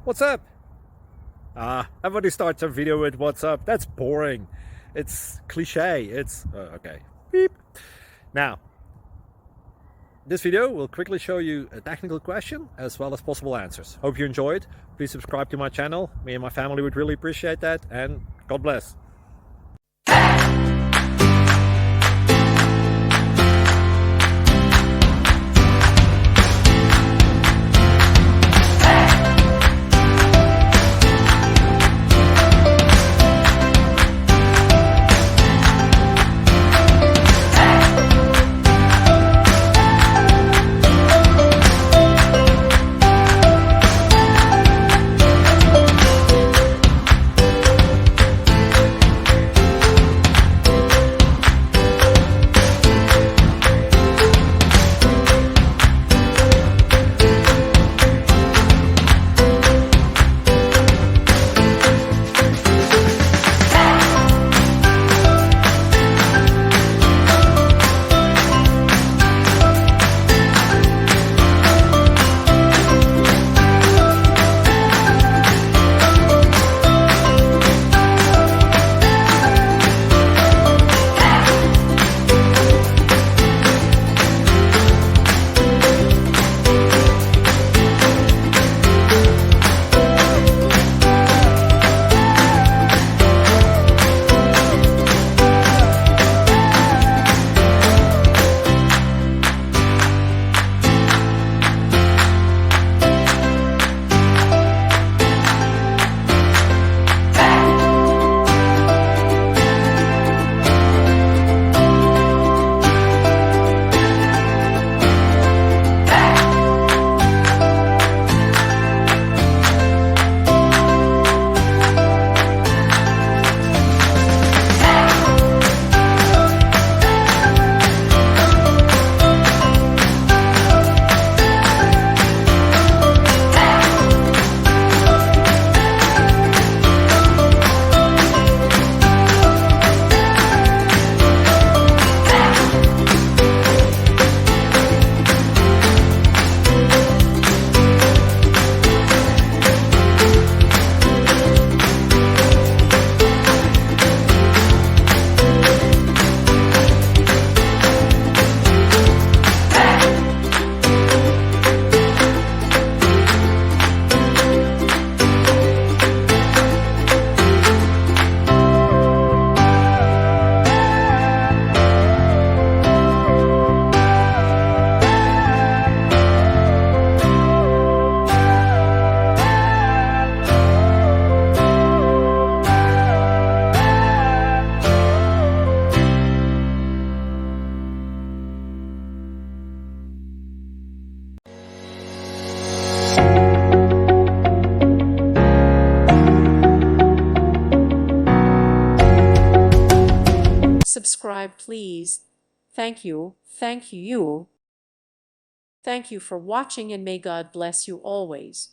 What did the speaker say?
What's up? Everybody starts a video with what's up. That's boring. It's cliche. It's okay. Beep. Now, this video will quickly show you a technical question as well as possible answers. Hope you enjoyed. Please subscribe to my channel. Me and my family would really appreciate that, and God bless. Subscribe, please. Thank you. Thank you. Thank you for watching, and may God bless you always.